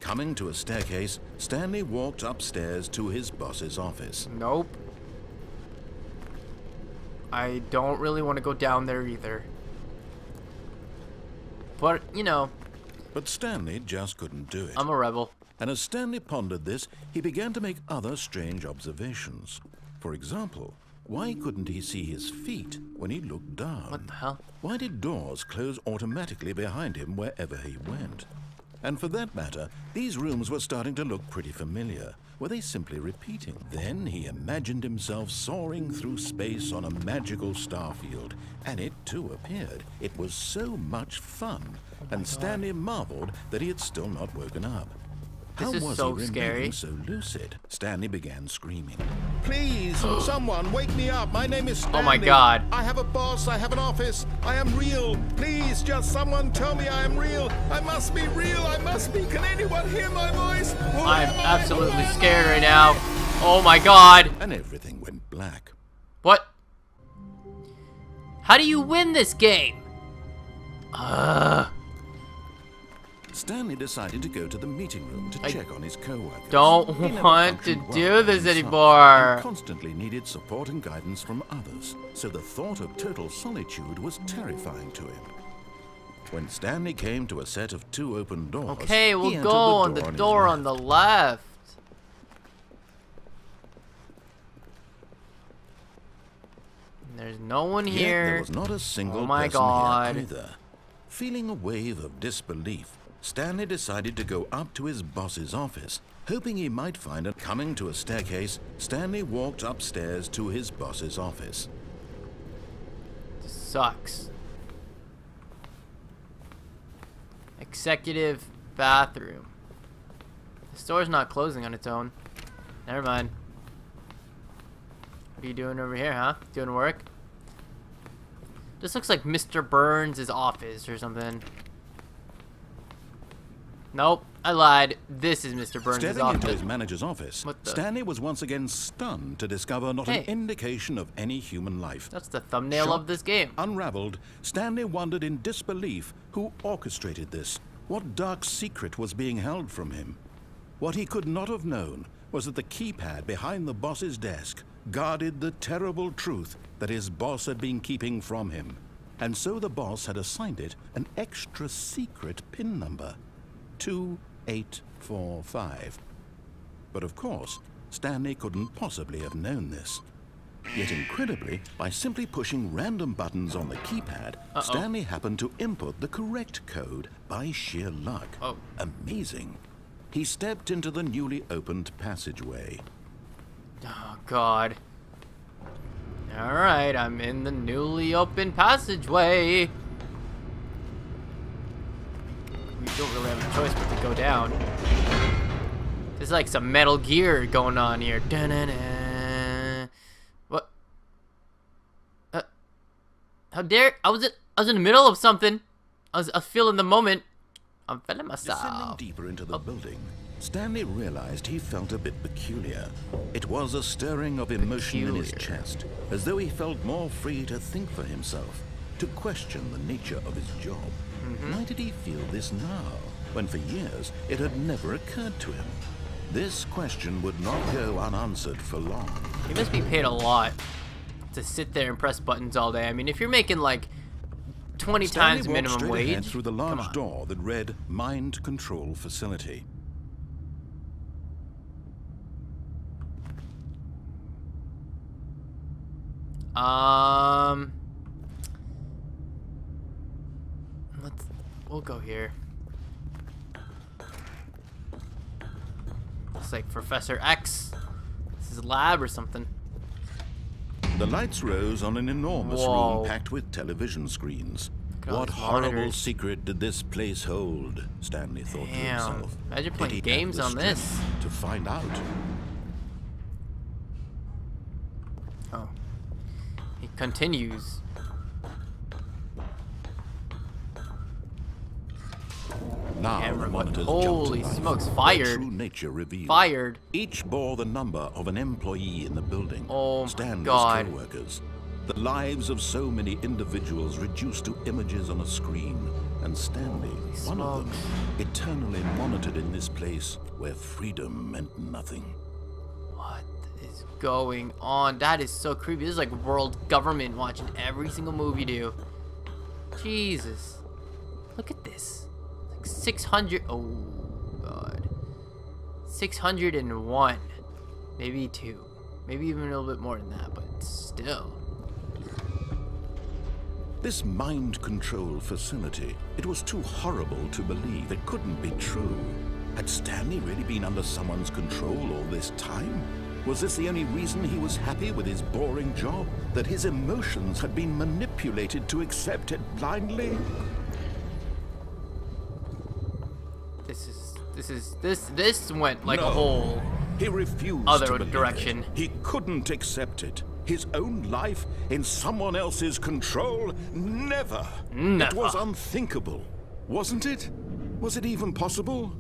coming to a staircase, Stanley walked upstairs to his boss's office. Nope. I don't really want to go down there either. But, you know. But Stanley just couldn't do it. I'm a rebel. And as Stanley pondered this, he began to make other strange observations. For example, why couldn't he see his feet when he looked down? What the hell? Why did doors close automatically behind him wherever he went? And for that matter, these rooms were starting to look pretty familiar. Were they simply repeating? Then he imagined himself soaring through space on a magical starfield, and it too appeared. It was so much fun, and Stanley marveled that he had still not woken up. How This is was so he scary. remaining so lucid? Stanley began screaming. Please, someone wake me up. My name is Stanley. Oh my God. I have a boss. I have an office. I am real. Please, just someone tell me I am real. I must be real. I must be. Can anyone hear my voice? I'm absolutely scared right now. Oh my God. And everything went black. What? How do you win this game? Stanley decided to go to the meeting room to check on his co-workers. Don't He never want to functioned do well this by himself anymore. and constantly needed support and guidance from others, so the thought of total solitude was terrifying to him. When Stanley came to a set of 2 open doors, Okay, he we'll entered go on the his door left. on the left. There's no one Yet here. there was not a single Oh my person God. here either. Feeling a wave of disbelief, Stanley decided to go up to his boss's office, hoping he might find it. Coming to a staircase, Stanley walked upstairs to his boss's office. This sucks. Executive bathroom. The store's not closing on its own. Never mind. What are you doing over here, huh? Doing work? This looks like Mr. Burns' office or something. Nope, I lied. This is Mr. Burns' Stepping office. into his manager's office, What the- Stanley was once again stunned to discover not Hey. an indication of any human life. That's the thumbnail of this game. Unraveled, Stanley wondered in disbelief who orchestrated this. What dark secret was being held from him? What he could not have known was that the keypad behind the boss's desk guarded the terrible truth that his boss had been keeping from him. And so the boss had assigned it an extra secret PIN number, 2845. But of course, Stanley couldn't possibly have known this. Yet incredibly, by simply pushing random buttons on the keypad, Stanley happened to input the correct code by sheer luck. Oh. Amazing. He stepped into the newly opened passageway. Oh, God. Alright, I'm in the newly opened passageway. We don't really have a choice but to go down. There's like some Metal Gear going on here. Dun-dun-dun. What? How dare... I was in the middle of something. I was feeling the moment. I'm feeling myself. Descending deeper into the building, Stanley realized he felt a bit peculiar. It was a stirring of emotion in his chest, as though he felt more free to think for himself, to question the nature of his job. Why did he feel this now, when for years it had never occurred to him? This question would not go unanswered for long. You must be paid a lot to sit there and press buttons all day. I mean, if you're making like 20 Stanley times walked minimum straight ahead wage, through the come large on. door that read Mind Control Facility. We'll go here. Looks like Professor X. This is a lab or something. The lights rose on an enormous Whoa. room packed with television screens. Look at all What these horrible monitors. secret did this place hold? Stanley thought to Damn. himself. Imagine Did playing he have games the on this. strength to find out? Oh. He continues. Now Camera the button. monitors Holy jumped to life. smokes, Their fired. true nature revealed. Fired. Each bore the number of an employee in the building. Oh my Stanley's God. co-workers. The lives of so many individuals reduced to images on a screen, and Stanley, one of them, smokes. eternally monitored in this place where freedom meant nothing. What is going on? That is so creepy. This is like world government watching every single movie do. Jesus. Look at this. Like 600. Oh, God. 601. Maybe 2. Maybe even a little bit more than that, but still. This mind control facility, it was too horrible to believe. It couldn't be true. Had Stanley really been under someone's control all this time? Was this the only reason he was happy with his boring job? That his emotions had been manipulated to accept it blindly? This went like No. a whole He refused other to believe direction. it. He couldn't accept it. His own life in someone else's control? Never. Never. It was unthinkable, wasn't it? Was it even possible?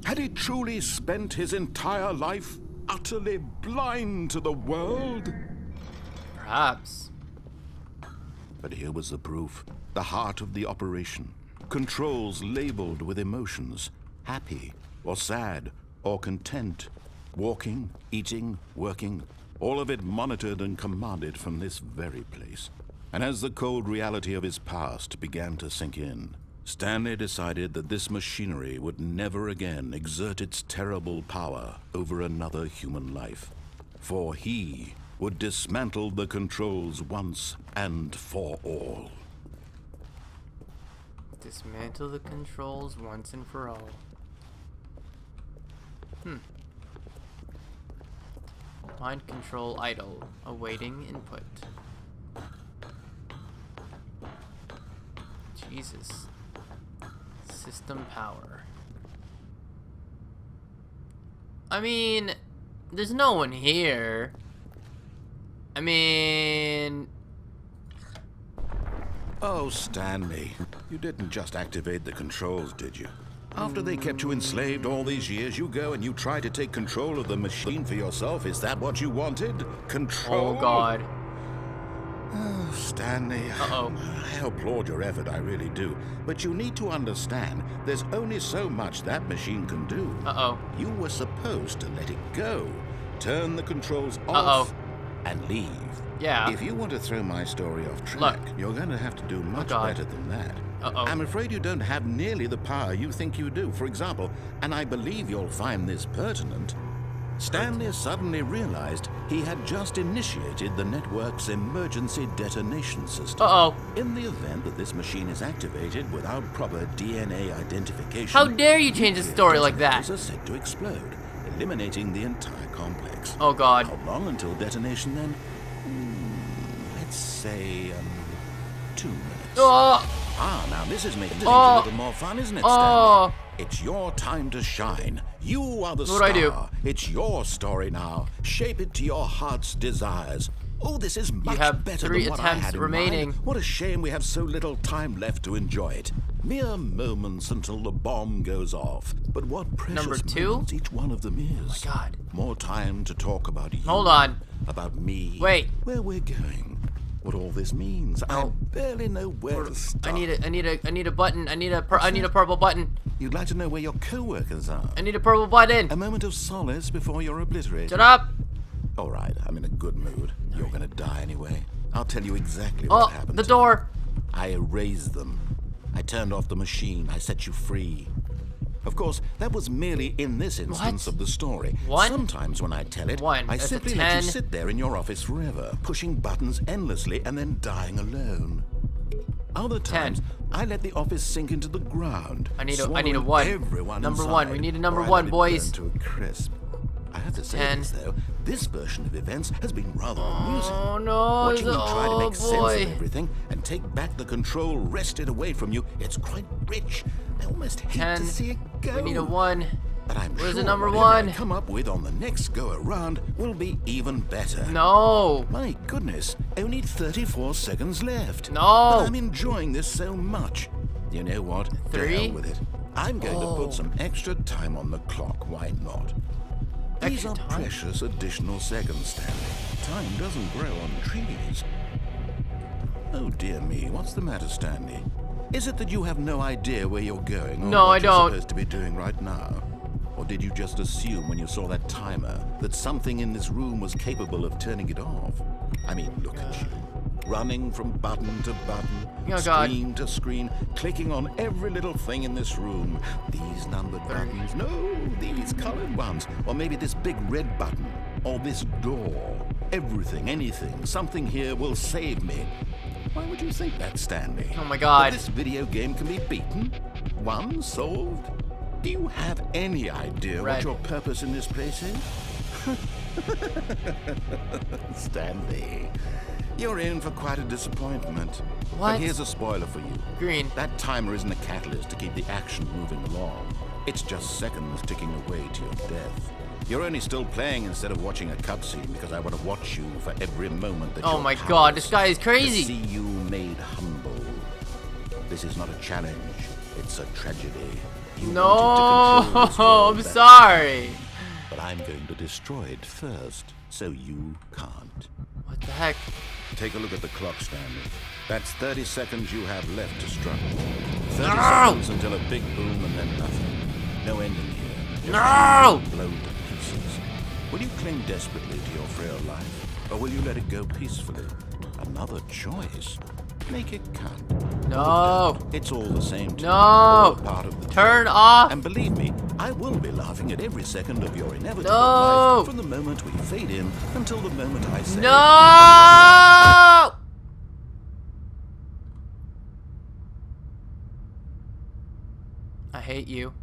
Had he truly spent his entire life utterly blind to the world? Perhaps. But here was the proof. The heart of the operation. Controls labeled with emotions. Happy, or sad, or content. Walking, eating, working. All of it monitored and commanded from this very place. And as the cold reality of his past began to sink in, Stanley decided that this machinery would never again exert its terrible power over another human life. For he would dismantle the controls once and for all. Dismantle the controls once and for all. Mind control idle. Awaiting input. Jesus. System power. I mean, there's no one here. I mean... Oh, Stanley, you didn't just activate the controls, did you? After they kept you enslaved all these years, you go and you try to take control of the machine for yourself. Is that what you wanted? Control? Oh, God. Oh, Stanley. Uh-oh. I applaud your effort, I really do. But you need to understand, there's only so much that machine can do. Uh-oh. You were supposed to let it go. Turn the controls off and leave. Yeah. If you want to throw my story off track, you're going to have to do much better than that. Uh-oh. I'm afraid you don't have nearly the power you think you do. For example, and I believe you'll find this pertinent, Stanley suddenly realized he had just initiated the network's emergency detonation system. Uh-oh. In the event that this machine is activated without proper DNA identification... How dare you change the story like that? ...detonators are said to explode, eliminating the entire complex. Oh, God. How long until detonation, then? Let's say, 2 minutes. Oh! Ah, now this is making things Oh. a little more fun, isn't it, Oh. Stanley? It's your time to shine. You are the What star. do I do? It's your story now. Shape it to your heart's desires. Oh, this is much have better 3 than what I attempts had in remaining. mind. What a shame we have so little time left to enjoy it. Mere moments until the bomb goes off. But what precious Number 2? moments each one of them is. Oh, my God. More time to talk about you. Hold on. About me. Wait. Where we're going. What all this means. I Oh. barely know where to start. I need a button. I need a purple button. You'd like to know where your co-workers are. I need a purple button. A moment of solace before you're obliterated. Shut up. All right, I'm in a good mood. You're gonna die anyway. I'll tell you exactly what Oh, happened. the door. I erased them. I turned off the machine. I set you free. Of course, that was merely in this instance What? of the story. What? Sometimes when I tell it, 1. I That's a simply let 10. you sit there in your office forever, pushing buttons endlessly and then dying alone. Other times, I let the office sink into the ground. I need a swallowing 1. Everyone Number inside, 1. We need a number or I 1, let it boys. burn to a crisp. I have to say 10. this, though. This version of events has been rather amusing. Oh, no. Watching you try to make Oh, sense boy. of everything and take back the control wrested away from you, it's quite rich. I almost hate 10. to see it go. We need a 1. But I'm Where's sure the number whatever 1? I come up with on the next go-around will be even better. No. My goodness, only 34 seconds left. No. But I'm enjoying this so much. You know what? To 3? hell with it. I'm going to Oh. put some extra time on the clock. Why not? These Extra are time? precious additional seconds, Stanley. Time doesn't grow on trees. Oh dear me, what's the matter, Stanley? Is it that you have no idea where you're going or No, what I you're don't. supposed to be doing right now? Or did you just assume when you saw that timer that something in this room was capable of turning it off? I mean, look at you. Running from button to button, Oh, God. screen to screen, clicking on every little thing in this room. These numbered buttons, no, these colored ones. Or maybe this big red button, or this door. Everything, anything, something here will save me. Why would you think that, Stanley? Oh my God. That this video game can be beaten? Won? Solved? Do you have any idea Red. what your purpose in this place is? Stanley, you're in for quite a disappointment. What? But here's a spoiler for you. Green. That timer isn't a catalyst to keep the action moving along. It's just seconds ticking away to your death. You're only still playing instead of watching a cutscene because I want to watch you for every moment that Oh you're my God, this guy is To crazy. see you made humble. This is not a challenge. It's a tragedy. You No, wanted to control this world I'm back sorry. but I'm going to destroy it first, so you can't. What the heck? Take a look at the clock, Stanley. That's 30 seconds you have left to struggle. 30 No! seconds until a big boom and then nothing. No ending here. Just No! you blown to pieces. Will you cling desperately to your frail life, or will you let it go peacefully? Another choice. Make it count. No. It's all the same to No. you. All part of the Turn journey. off. And believe me, I will be laughing at every second of your inevitable No. life from the moment we fade in until the moment I say... No! I hate you.